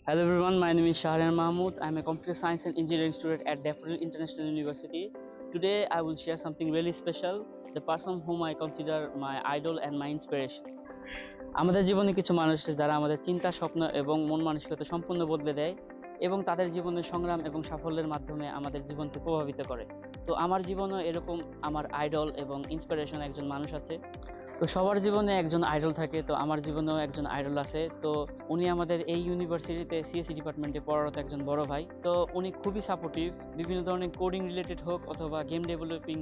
Hello everyone, my name is Shahrian Mahmood. I'm a computer science and engineering student at Daffodil International University. Today I will share something really special, the person whom I consider my idol and my inspiration. আমাদের জীবনে কিছু মানুষ আছে যারা আমাদের চিন্তা, স্বপ্ন এবং মন মানসিকতা সম্পূর্ণ বদলে দেয় এবং তাদের জীবনের সংগ্রাম এবং সাফল্যের মাধ্যমে আমাদের জীবনকে প্রভাবিত করে। তো আমার জীবনেও এরকম আমার আইডল এবং ইন্সপিরেশন একজন মানুষ আছে। তো সবার জীবনে একজন আইডল থাকে, তো আমার জীবনেও একজন আইডল আছে। তো উনি আমাদের এই ইউনিভার্সিটিতে সিএসসি ডিপার্টমেন্টে পড়ারত একজন বড় ভাই। তো উনি খুবই সাপোর্টিভ, বিভিন্ন ধরনের কোডিং রিলেটেড হোক অথবা গেম ডেভেলপিং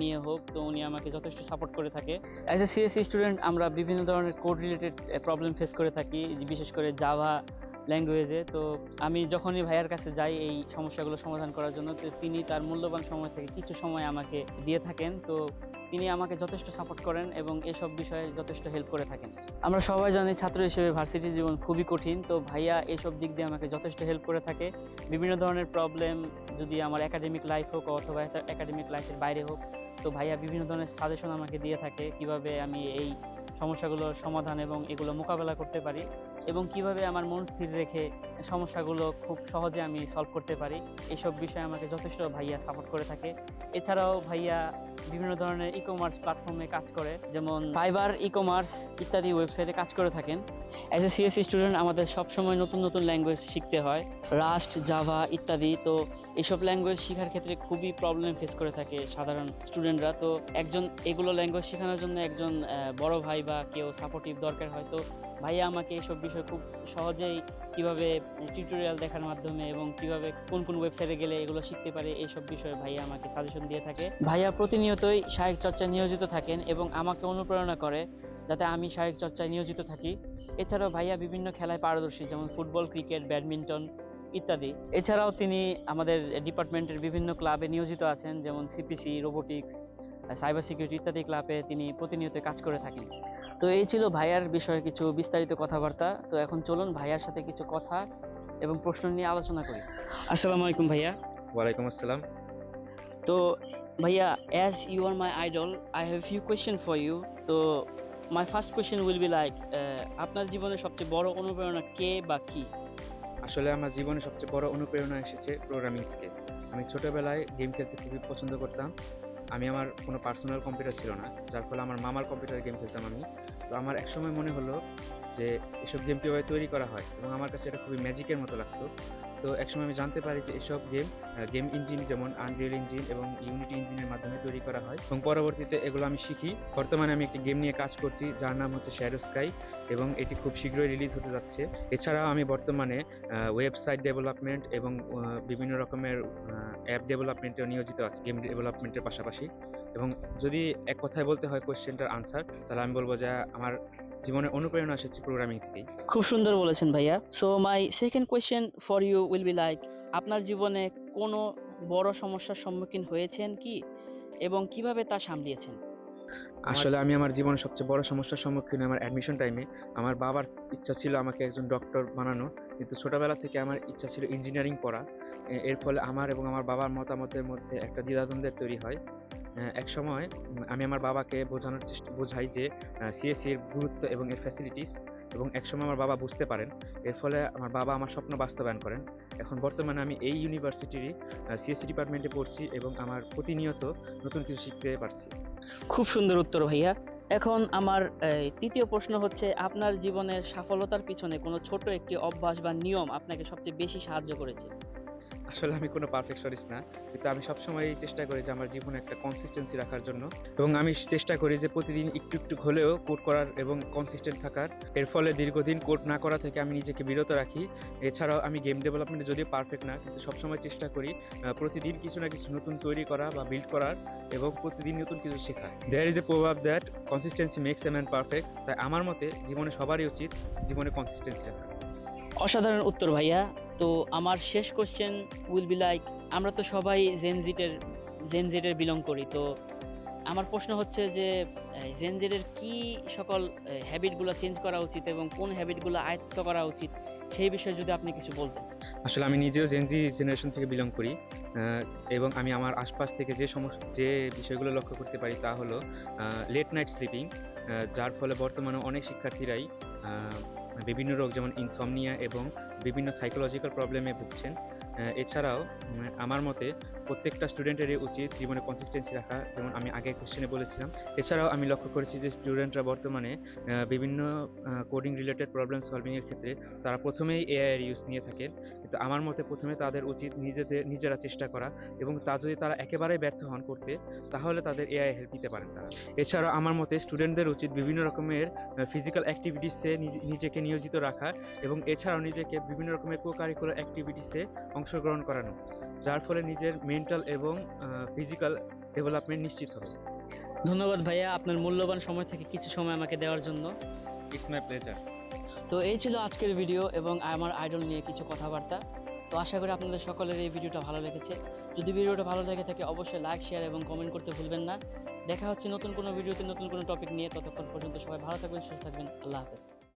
নিয়ে হোক, তো উনি আমাকে যথেষ্ট সাপোর্ট করে থাকে। অ্যাজ এ সিএসসি স্টুডেন্ট আমরা বিভিন্ন ধরনের কোড রিলেটেড প্রবলেম ফেস করে থাকি, বিশেষ করে জাভা ল্যাঙ্গুয়েজে। তো আমি যখনই ভাইয়ার কাছে যাই এই সমস্যাগুলো সমাধান করার জন্য, তো তিনি তার মূল্যবান সময় থেকে কিছু সময় আমাকে দিয়ে থাকেন। তো তিনি আমাকে যথেষ্ট সাপোর্ট করেন এবং এসব বিষয়ে যথেষ্ট হেল্প করে থাকেন। আমরা সবাই জানি ছাত্র হিসেবে ভার্সিটি জীবন খুবই কঠিন, তো ভাইয়া এসব দিক দিয়ে আমাকে যথেষ্ট হেল্প করে থাকে। বিভিন্ন ধরনের প্রবলেম, যদি আমার একাডেমিক লাইফ হোক অথবা একাডেমিক লাইফের বাইরে হোক, তো ভাইয়া বিভিন্ন ধরনের সাজেশন আমাকে দিয়ে থাকে কিভাবে আমি এই সমস্যাগুলোর সমাধান এবং এগুলো মোকাবেলা করতে পারি এবং কিভাবে আমার মন স্থির রেখে সমস্যাগুলো খুব সহজে আমি সলভ করতে পারি। এইসব বিষয়ে আমাকে যথেষ্ট ভাইয়া সাপোর্ট করে থাকে। এছাড়াও ভাইয়া বিভিন্ন ধরনের ই কমার্স প্ল্যাটফর্মে কাজ করে, যেমন ফাইবার ই কমার্স ইত্যাদি ওয়েবসাইটে কাজ করে থাকেন। অ্যাজ এ সিএসসি স্টুডেন্ট আমাদের সবসময় নতুন নতুন ল্যাঙ্গুয়েজ শিখতে হয়, রাস্ট, জাভা ইত্যাদি। তো এইসব ল্যাঙ্গুয়েজ শেখার ক্ষেত্রে খুবই প্রবলেম ফেস করে থাকে সাধারণ স্টুডেন্টরা। তো একজন এগুলো ল্যাঙ্গুয়েজ শেখানোর জন্য একজন বড় ভাই বা কেউ সাপোর্টিভ দরকার হয়। তো ভাইয়া আমাকে এসব বিষয় খুব সহজেই কিভাবে টিউটোরিয়াল দেখার মাধ্যমে এবং কিভাবে কোন কোন ওয়েবসাইটে গেলে এগুলো শিখতে পারে এইসব বিষয়ে ভাইয়া আমাকে সাজেশন দিয়ে থাকে। ভাইয়া প্রতিনিয়তই শারীরিক চর্চায় নিয়োজিত থাকেন এবং আমাকে অনুপ্রেরণা করে যাতে আমি শারীরিক চর্চায় নিয়োজিত থাকি। এছাড়াও ভাইয়া বিভিন্ন খেলায় পারদর্শী, যেমন ফুটবল, ক্রিকেট, ব্যাডমিন্টন ইত্যাদি। এছাড়াও তিনি আমাদের ডিপার্টমেন্টের বিভিন্ন ক্লাবে নিয়োজিত আছেন, যেমন সিপিসি, রোবোটিক্স, সাইবার সিকিউরিটি ইত্যাদি ক্লাবে তিনি প্রতিনিয়ত কাজ করে থাকেন। তো এই ছিল ভাইয়ার বিষয়ে কিছু বিস্তারিত কথাবার্তা। তো এখন চলুন ভাইয়ার সাথে কিছু কথা এবং প্রশ্ন নিয়ে আলোচনা করি। আসসালামু আলাইকুম ভাইয়া। ওয়ালাইকুম আসসালাম। তো ভাইয়া, as you are my idol, I have few question for you. তো my first question will be like, আপনার জীবনের সবচেয়ে বড় অনুপ্রেরণা কে বা কি? আসলে আমার জীবনে সবচেয়ে বড় অনুপ্রেরণা এসেছে প্রোগ্রামিং থেকে। আমি ছোটবেলায় গেম খেলতে খুবই পছন্দ করতাম। আমার কোনো পার্সোনাল কম্পিউটার ছিল না, যার ফলে আমার মামার কম্পিউটারে গেম খেলতাম আমি। তো আমার একসময় মনে হলো যে এসব গেম কীভাবে তৈরি করা হয়, এবং আমার কাছে এটা খুবই ম্যাজিকের মতো লাগতো। তো একসময় আমি জানতে পারি যে এসব গেম ইঞ্জিন যেমন আনরিয়েল ইঞ্জিন এবং ইউনিটি ইঞ্জিনের মাধ্যমে তৈরি করা হয়, এবং পরবর্তীতে এগুলো আমি শিখি। বর্তমানে আমি একটি গেম নিয়ে কাজ করছি যার নাম হচ্ছে শ্যাডো স্কাই, এবং এটি খুব শীঘ্রই রিলিজ হতে যাচ্ছে। এছাড়াও আমি বর্তমানে ওয়েবসাইট ডেভেলপমেন্ট এবং বিভিন্ন রকমের অ্যাপ ডেভেলপমেন্টেও নিয়োজিত আছি গেম ডেভেলপমেন্টের পাশাপাশি। এবং যদি এক কথায় বলতে হয় কোয়েশ্চেনটার আনসার, তাহলে আমি বলবো যে আমার জীবনে অনুপ্রেরণা এসেছে প্রোগ্রামিং থেকেই। খুব সুন্দর বলেছেন ভাইয়া। So my second question for you will be like, আপনার জীবনে কোনো বড় সমস্যার সম্মুখীন হয়েছেন কি এবং কিভাবে তা সামলিয়েছেন? আসলে আমি আমার জীবনে সবচেয়ে বড় সমস্যার সম্মুখীন আমার অ্যাডমিশন টাইমে। আমার বাবার ইচ্ছা ছিল আমাকে একজন ডক্টর বানানো, কিন্তু ছোটবেলা থেকে আমার ইচ্ছা ছিল ইঞ্জিনিয়ারিং পড়া। এর ফলে আমার এবং আমার বাবার মতামতের মধ্যে একটা দ্বিধাদ্বন্দ্বের তৈরি হয়। একসময় আমি আমার বাবাকে বোঝাই যে সিএসসি এর গুরুত্ব এবং এর ফ্যাসিলিটিস, এবং একসময় আমার বাবা বুঝতে পারেন। এর ফলে আমার বাবা আমার স্বপ্ন বাস্তবায়ন করেন। এখন বর্তমানে আমি এই ইউনিভার্সিটিরই সিএসসি ডিপার্টমেন্টে পড়ছি, এবং আমার প্রতিনিয়ত নতুন কিছু শিখতে পারছি। খুব সুন্দর উত্তর ভাইয়া। এখন আমার তৃতীয় প্রশ্ন হচ্ছে, আপনার জীবনের সফলতার পিছনে কোনো ছোট একটি অভ্যাস বা নিয়ম আপনাকে সবচেয়ে বেশি সাহায্য করেছে? আসলে আমি কোনো পারফেকশনিস্ট না, কিন্তু আমি সবসময় চেষ্টা করি যে আমার জীবনে একটা কনসিস্টেন্সি রাখার জন্য, এবং আমি চেষ্টা করি যে প্রতিদিন একটু একটু হলেও কোড করার এবং কনসিস্টেন্ট থাকার। এর ফলে দীর্ঘদিন কোড না করা থেকে আমি নিজেকে বিরত রাখি। এছাড়াও আমি গেম ডেভেলপমেন্টে যদিও পারফেক্ট না, কিন্তু সবসময় চেষ্টা করি প্রতিদিন কিছু না কিছু নতুন তৈরি করা বা বিল্ড করার, এবং প্রতিদিন নতুন কিছু শেখা। দেয়ার ইজ এ প্রভাব that consistency makes a man perfect. তাই আমার মতে জীবনে সবারই উচিত জীবনে কনসিস্টেন্সি রাখা। অসাধারণ উত্তর ভাইয়া। তো আমার শেষ কোশ্চেন উইল বি লাইক, আমরা তো সবাই জেন জেডের বিলং করি। তো আমার প্রশ্ন হচ্ছে যে জেন জেডের কি সকল হ্যাবিটগুলো চেঞ্জ করা উচিত এবং কোন হ্যাবিটগুলো আয়ত্ত করা উচিত, সেই বিষয়ে যদি আপনি কিছু বলতেন। আসলে আমি নিজেও জেনজি জেনারেশন থেকে বিলং করি, এবং আমি আমার আশপাশ থেকে যে বিষয়গুলো লক্ষ্য করতে পারি তা হলো লেট নাইট স্লিপিং, যার ফলে বর্তমানে অনেক শিক্ষার্থীরাই বিভিন্ন রোগ যেমন ইনসমনিয়া এবং বিভিন্ন সাইকোলজিক্যাল প্রবলেমে ভুগছেন। এছাড়াও আমার মতে প্রত্যেকটা স্টুডেন্টেরই উচিত জীবনে কনসিস্টেন্সি রাখা, যেমন আমি আগের কোশ্চেনে বলেছিলাম। এছাড়াও আমি লক্ষ্য করেছি যে স্টুডেন্টরা বর্তমানে বিভিন্ন কোডিং রিলেটেড প্রবলেম সলভিংয়ের ক্ষেত্রে তারা প্রথমেই এআই এর ইউজ নিয়ে থাকেন। কিন্তু আমার মতে প্রথমে তাদের উচিত নিজেরা চেষ্টা করা, এবং যদি তারা একেবারেই ব্যর্থ হন করতে, তাহলে তাদের এআই হেল্প নিতে পারেন তারা। এছাড়াও আমার মতে স্টুডেন্টদের উচিত বিভিন্ন রকমের ফিজিক্যাল অ্যাক্টিভিটিসে নিজেকে নিয়োজিত রাখা, এবং এছাড়াও নিজেকে বিভিন্ন রকমের কো-কারিকুলার অ্যাক্টিভিটিসে অংশগ্রহণ করানো, যার ফলে নিজের মেন্টাল এবং ফিজিক্যাল ডেভেলপমেন্ট নিশ্চিত হবে। ধন্যবাদ ভাইয়া, আপনার মূল্যবান সময় থেকে কিছু সময় আমাকে দেওয়ার জন্য। It's my pleasure. তো এই ছিল আজকের ভিডিও এবং আমার আইডল নিয়ে কিছু কথাবার্তা। তো আশা করি আপনাদের সকলের এই ভিডিওটা ভালো লেগেছে। যদি ভিডিওটা ভালো লেগে থাকে অবশ্যই লাইক, শেয়ার এবং কমেন্ট করতে ভুলবেন না। দেখা হচ্ছে নতুন কোনো ভিডিওতে নতুন কোনো টপিক নিয়ে। ততক্ষণ পর্যন্ত সবাই ভালো থাকবেন, সুস্থ থাকবেন। আল্লাহ হাফেজ।